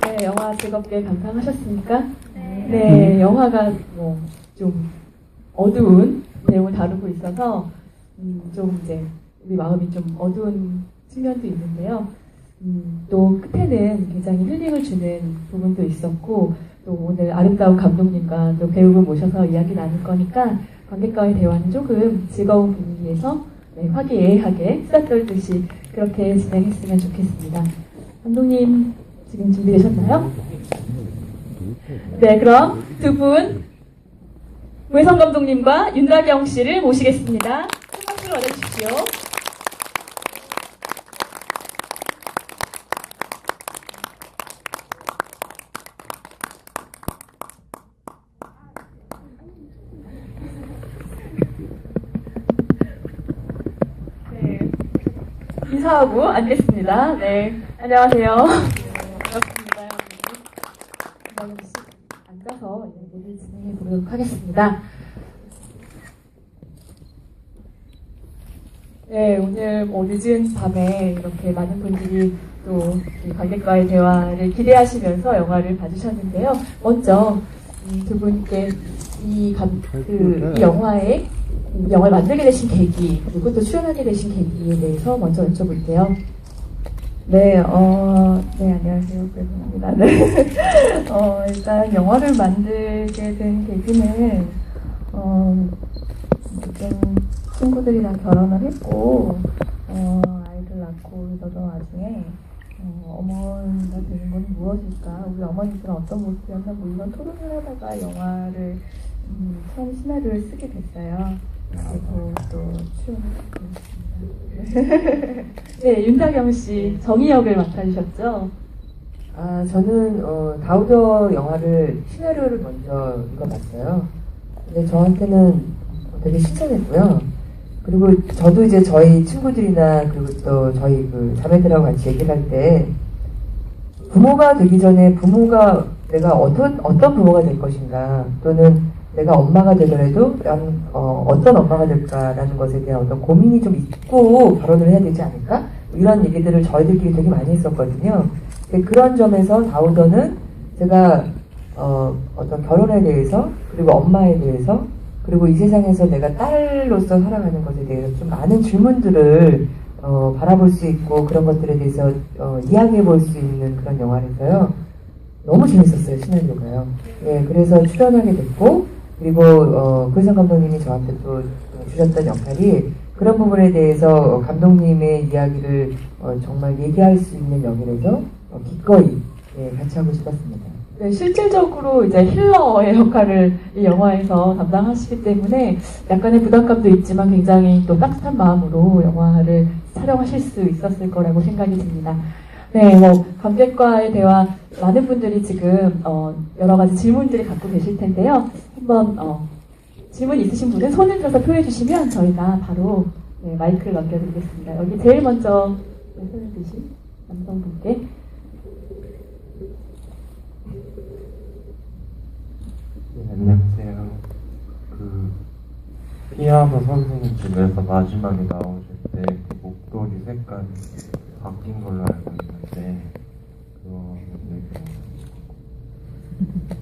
네, 영화 즐겁게 감상하셨습니까? 네, 영화가 뭐 좀 어두운 내용을 다루고 있어서 좀 이제 우리 마음이 좀 어두운 측면도 있는데요. 또 끝에는 굉장히 힐링을 주는 부분도 있었고, 또 오늘 아름다운 감독님과 또 배우분 모셔서 이야기 나눌 거니까 관객과의 대화는 조금 즐거운 분위기에서 네, 화기애애하게 수다 떨듯이 그렇게 진행했으면 좋겠습니다. 감독님 지금 준비되셨나요? 네, 그럼 두 분 우혜성 감독님과 윤다경 씨를 모시겠습니다. 큰 박수로 맞아주십시오. 네, 인사하고 앉겠습니다. 네, 안녕하세요. 반갑습니다. 윤다경 씨 앉아서 얘기를 진행해 보도록 하겠습니다. 네, 오늘 뭐 늦은 밤에 이렇게 많은 분들이 또 관객과의 대화를 기대하시면서 영화를 봐주셨는데요. 먼저 두 분께 이 영화를 만들게 되신 계기, 그리고 또 출연하게 되신 계기에 대해서 먼저 여쭤볼게요. 네, 안녕하세요. 배우입니다. 네. 일단 영화를 만들게 된 계기는, 좀 친구들이랑 결혼을 했고, 아이를 낳고 이러던 와중에, 어머니가 되는 건 무엇일까? 우리 어머니들은 어떤 모습이었나? 뭐 이런 토론을 하다가 영화를, 처음 시나리오를 쓰게 됐어요. 그리고 또 출연을 하게 됐습니다. 네, 윤다경 씨 정희 역을 맡아주셨죠? 저는 다우더 영화를 시나리오를 먼저 읽어봤어요. 근데 저한테는 되게 신선했고요. 그리고 저도 이제 저희 친구들이나 그리고 또 저희 그 자매들하고 같이 얘기를 할 때 부모가 되기 전에 부모가 내가 어떤 부모가 될 것인가, 또는 내가 엄마가 되더라도 난 어떤 엄마가 될까라는 것에 대한 어떤 고민이 좀 있고 결혼을 해야 되지 않을까? 이런 얘기들을 저희들끼리 되게 많이 했었거든요. 그런 점에서 다우더는 제가 어떤 결혼에 대해서, 그리고 엄마에 대해서, 그리고 이 세상에서 내가 딸로서 살아가는 것에 대해서 좀 많은 질문들을 바라볼 수 있고, 그런 것들에 대해서 이야기해 볼 수 있는 그런 영화라서요. 너무 재밌었어요, 시나리오가요. 네, 그래서 출연하게 됐고, 그리고 고혜성 감독님이 저한테 또 주셨던 역할이 그런 부분에 대해서 감독님의 이야기를 정말 얘기할 수 있는 역이라서 기꺼이 같이 하고 싶었습니다. 네, 실질적으로 이제 힐러의 역할을 이 영화에서 담당하시기 때문에 약간의 부담감도 있지만 굉장히 또 따뜻한 마음으로 영화를 촬영하실 수 있었을 거라고 생각이 듭니다. 네, 뭐 관객과의 대화 많은 분들이 지금 여러 가지 질문들을 갖고 계실 텐데요. 한번 질문 있으신 분은 손을 들어서 표해 주시면 저희가 바로 네, 마이크를 넘겨드리겠습니다. 여기 제일 먼저 손을 드신 남성분께. 네, 안녕하세요. 피아노 선생님 집에서 마지막에 나오실 때 그 목도리 색깔이 바뀐 걸로 알고 있는데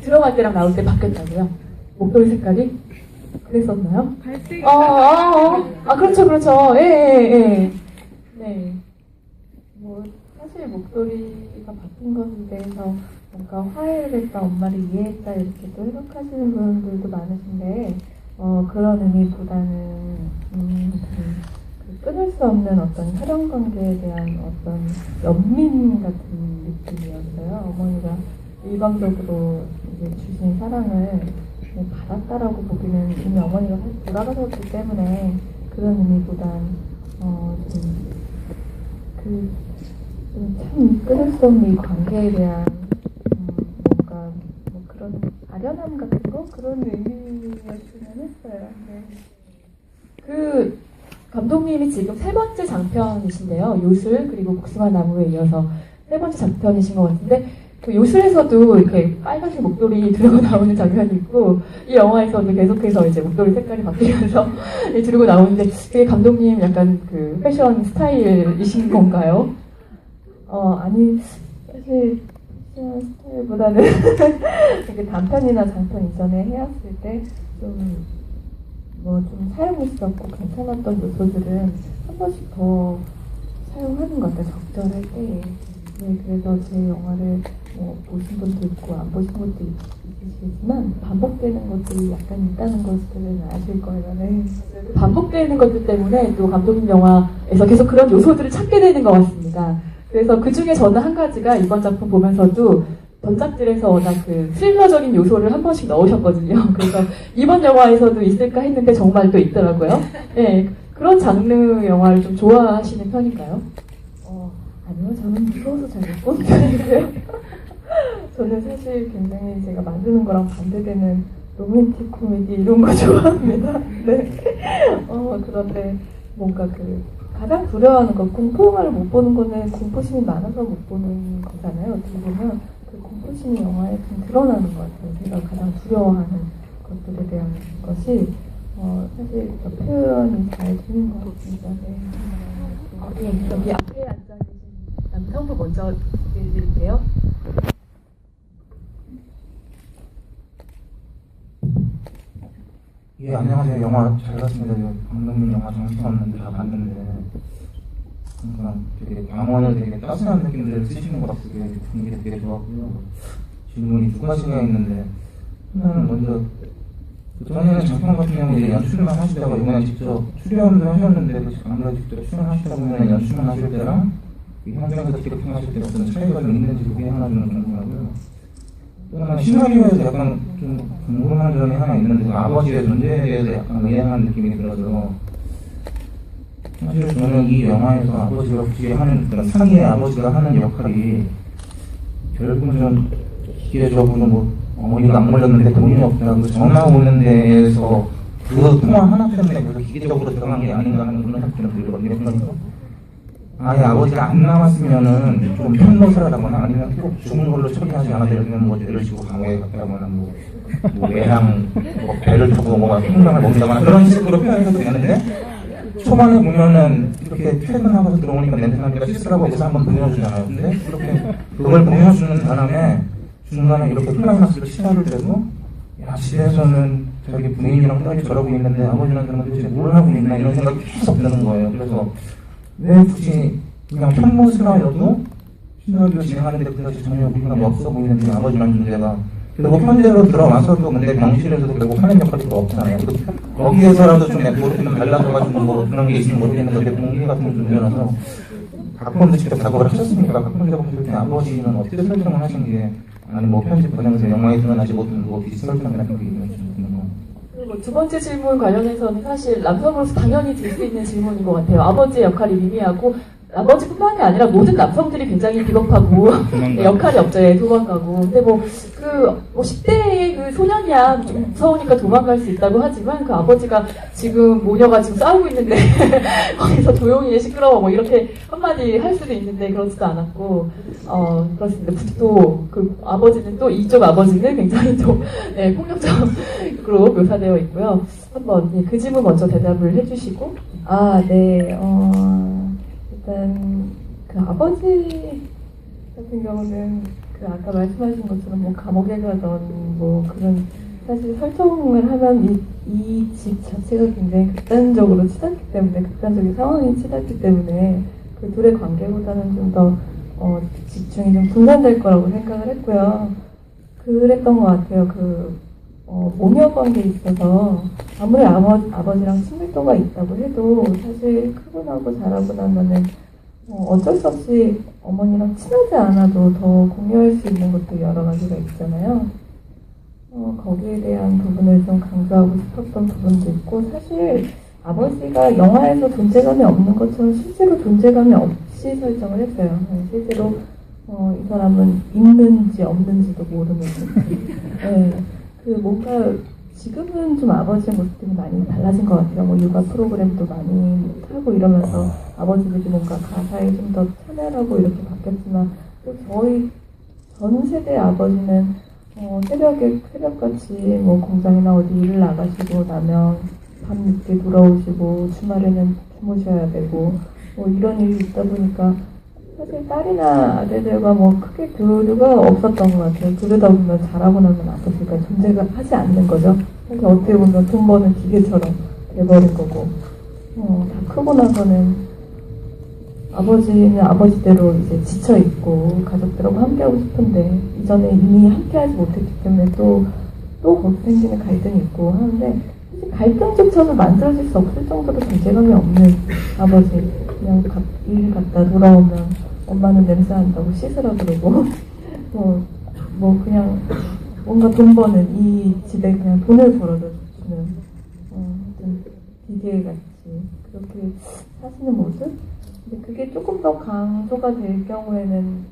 들어갈 때랑 나올 때 바뀌었다고요? 목도리 색깔이? 그랬었나요? 발색이 그렇죠. 예. 네. 뭐, 사실 목도리가 바뀐 것에 대해서 뭔가 화해를 했다, 엄마를 이해했다, 이렇게 또 해석하시는 분들도 많으신데, 그런 의미보다는, 끊을 수 없는 어떤 혈연 관계에 대한 어떤 연민 같은 느낌이었어요. 어머니가 일방적으로 이제 주신 사랑을 받았다라고 보기는 이미 어머니가 돌아가셨기 때문에 그런 의미보단 참 끊을 수 없는 이 관계에 대한 뭔가 뭐 그런 아련함 같은 거, 그런 의미였으면 했어요. 네. 감독님이 지금 세 번째 장편이신데요. 요술 그리고 복숭아나무에 이어서 세 번째 장편이신 것 같은데, 그 요술에서도 이렇게 빨간색 목도리 들고 나오는 장면이 있고, 이 영화에서도 계속해서 이제 목도리 색깔이 바뀌면서 들고 나오는데, 그게 감독님 약간 그 패션 스타일이신 건가요? 아니, 사실 액션 스타일보다는 이렇게 단편이나 장편 이전에 해왔을 때 좀 사용스럽고 괜찮았던 요소들은 한 번씩 더 사용하는 것 같아요. 적절할 때. 네, 그래서 제 영화를 보신 분도 있고 안 보신 분도 있으시겠지만 반복되는 것들이 약간 있다는 것들은 아실 거예요. 네. 반복되는 것들 때문에 또 감독님 영화에서 계속 그런 요소들을 찾게 되는 것 같습니다. 그래서 그 중에 저는 한 가지가 이번 작품 보면서도 전작들에서 워낙 그 스릴러적인 요소를 한 번씩 넣으셨거든요. 그래서 이번 영화에서도 있을까 했는데 정말 또 있더라고요. 네, 그런 장르 영화를 좀 좋아하시는 편인가요? 아니요, 저는 무서워서 잘 못 보는 편이고요. 저는 사실 굉장히 제가 만드는 거랑 반대되는 로맨틱 코미디 이런 거 좋아합니다. 네. 그런데 뭔가 가장 두려워하는 거, 공포 영화를 못 보는 거는 공포심이 많아서 못 보는 거잖아요. 어떻게 보면 그 공포심이 영화에 좀 드러나는 것 같아요. 제가 가장 두려워하는 것들에 대한 것이 사실 표현이 잘 되는 것 같습니다. 네. 여기 앞에 앉아 계신 남성부 먼저 드릴게요. 예, 안녕하세요. 영화 잘 봤습니다. 감독님 영화 정신없는데 다 봤는데 그냥 되게 광원을 되게 따스한 느낌들을 쓰시는 것 같고 분위기 되게 좋았고요. 질문이 두 가지가 있는데 하나는 먼저 전에는 장편 같은 경우는 이제 연출만 하시다가 이번에 직접 출연도 하셨는데 아무래도 직접 출연하시다 보면 연출만 하실 때랑 현장에서 디렉팅 하실 때 어떤 차이가 좀 있는지 그게 하나 좀 궁금하고요. 또 하나 시나리오에서 약간 좀 궁금한 점이 하나 있는데 아버지의 존재에 대해서 약간 의아한 느낌이 들어서 사실 저는 이 영화에서 아버지가 굳이 하는 그런 상의의 아버지가 하는 역할이 결국은 좀 기계적으로 어머니가 안 걸렸는데 돈이 없다고 전화 오는 데에서 그 통화 하나 때문에 그래서 기계적으로 들어간 게 아닌가 하는 그런 생각이 들거든요. 그러니까 아예 아버지가 안 나왔으면은 좀 편노스라거나 아니면 꼭 죽은 걸로 처리하지 않아도 되면 뭐 죄를 지고 감옥에 갔다거나 뭐 외랑 배를 두고 뭐가 평강을 먹는다거나 그런 식으로 표현해도 되는데 초반에 보면은 이렇게 퇴근하고서 들어오니까 냄새나니까 씻으라고 해서 한번 보여주잖아요. 근데 이렇게 그걸 보여주는 바람에 중간에 이렇게 클라이막스를 시작을 되고 야 집에서는 자기 부인이랑 딸이 저러고 있는데 아버지는 그런 도대체 뭘 하고 있나 이런 생각이 계속 드는 거예요. 그래서 왜 굳이 그냥 편모스라여도 시나리오 진행하는데 그다지 전혀 무리감이 없어 보이는지 아버지란 존재가 그리고 현재로 들어와서도 근데 병실에서도 결국 하는 역할이 또 없잖아요. 거기에서라도 좀 모르겠는 달라져가지고 뭐 그런 게 있으면 모르겠는데 공기 같은 존재라서 각본도 직접 작업을 하셨습니까? 각본 작업하실 때 아버지는 어떻게 설정을 하신 게 아니 뭐 편집 과정에서 영화에 드러나지 못한 뭐 비슷 설정 같은 게 있는지 궁금해요. 그리고 두 번째 질문 관련해서는 사실 남성으로서 당연히 들 수 있는 질문인 것 같아요. 아버지의 역할이 미미하고 아버지뿐만이 아니라 모든 남성들이 굉장히 비겁하고 역할이 없죠. 예, 도망가고. 근데 뭐 10대의 그 소년이야 좀 무서우니까 도망갈 수 있다고 하지만 그 아버지가 지금 모녀가 지금 싸우고 있는데 거기서 조용히 시끄러워 뭐 이렇게 한마디 할 수도 있는데 그렇지도 않았고 그렇습니다. 또 그 아버지는 또 이쪽 아버지는 굉장히 또 폭력적으로 묘사되어 있고요. 한번 그 질문 먼저 대답을 해주시고 네. 일단 그 아버지 같은 경우는 그 아까 말씀하신 것처럼 뭐 감옥에 가던 뭐 그런 사실 설정을 하면 이 집 자체가 굉장히 극단적으로 치닫기 때문에 극단적인 상황이 치닫기 때문에 그 둘의 관계보다는 좀 더 집중이 좀 분산될 거라고 생각을 했고요. 그랬던 것 같아요. 모녀 관계에 있어서 아무리 아버지랑 친밀도가 있다고 해도 사실 크고 나고 자라고 나면은 어쩔 수 없이 어머니랑 친하지 않아도 더 공유할 수 있는 것도 여러 가지가 있잖아요. 거기에 대한 부분을 좀 강조하고 싶었던 부분도 있고 사실 아버지가 영화에서 존재감이 없는 것처럼 실제로 존재감이 없이 설정을 했어요. 실제로 이 사람은 있는지 없는지도 모르는 네. 뭔가 지금은 좀 아버지의 모습들이 많이 달라진 것 같아요. 뭐 육아 프로그램도 많이 하고 이러면서 아버지들이 뭔가 가사에 좀 더 참여하고 이렇게 바뀌었지만 또 저희 전 세대 아버지는 새벽같이 뭐 공장이나 어디 일을 나가시고 나면 밤늦게 돌아오시고 주말에는 주무셔야 되고 뭐 이런 일이 있다 보니까 사실 딸이나 아들들과 뭐 크게 교류가 없었던 것 같아요. 그러다 보면 자라고 나면 아버지가 존재가 하지 않는 거죠. 사실 어떻게 보면 돈 버는 기계처럼 돼버린 거고, 다 크고 나서는 아버지는 아버지대로 이제 지쳐있고 가족들하고 함께하고 싶은데 이전에 이미 함께하지 못했기 때문에 또 거기서 생기는 갈등이 있고 하는데 사실 갈등조차도 만들어질 수 없을 정도로 존재감이 없는 아버지. 그냥 일 갔다 돌아오면 엄마는 냄새 난다고 씻으라 그러고 뭐 그냥 뭔가 돈 버는 이 집에 그냥 돈을 벌어다 주는 좀 기계같이 그렇게 사시는 모습? 근데 그게 조금 더 강조가 될 경우에는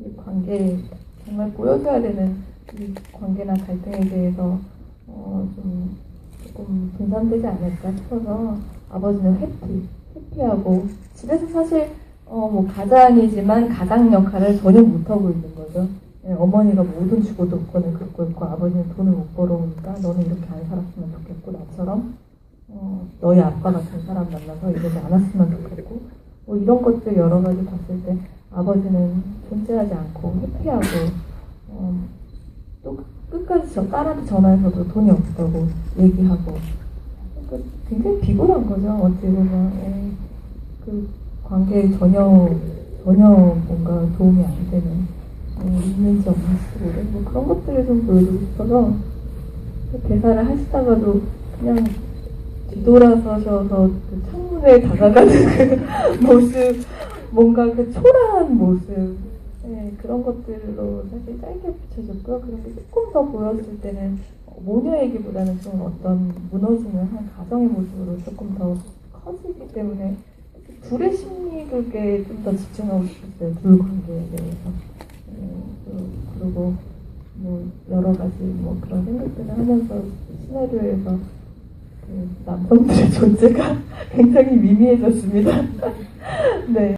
이 관계, 정말 보여줘야 되는 이 관계나 갈등에 대해서 조금 분산되지 않을까 싶어서 아버지는 해피하고 집에서 사실 뭐 가장이지만 가장 역할을 전혀 못하고 있는 거죠. 네, 어머니가 모든 주고 독권을 갖고 있고 아버지는 돈을 못 벌어오니까 너는 이렇게 안 살았으면 좋겠고 나처럼 너희 아빠 같은 사람 만나서 이러지 않았으면 좋겠고 뭐 이런 것들 여러 가지 봤을 때 아버지는 존재하지 않고 회피하고 또 끝까지 딸한테 전화해서도 돈이 없다고 얘기하고 그러니까 굉장히 비굴한 거죠. 어찌 보면 그 관계에 전혀 뭔가 도움이 안 되는 있는지 없는지 모르는 뭐 그런 것들을 좀 보여주고 싶어서 대사를 하시다가도 그냥 뒤돌아서셔서 그 창문에 다가가는 그 모습, 뭔가 그 초라한 모습, 그런 것들로 사실 짧게 붙여줬고요. 그런 게 조금 더 보였을 때는 모녀 얘기보다는 좀 어떤 무너지는 한 가정의 모습으로 조금 더 커지기 때문에 둘의 심리극에 좀 더 집중하고 싶었어요. 둘 관계에 대해서. 그리고 뭐 여러 가지 뭐 그런 생각들을 하면서 시나리오에서 그 남성들의 존재가 굉장히 미미해졌습니다. 네.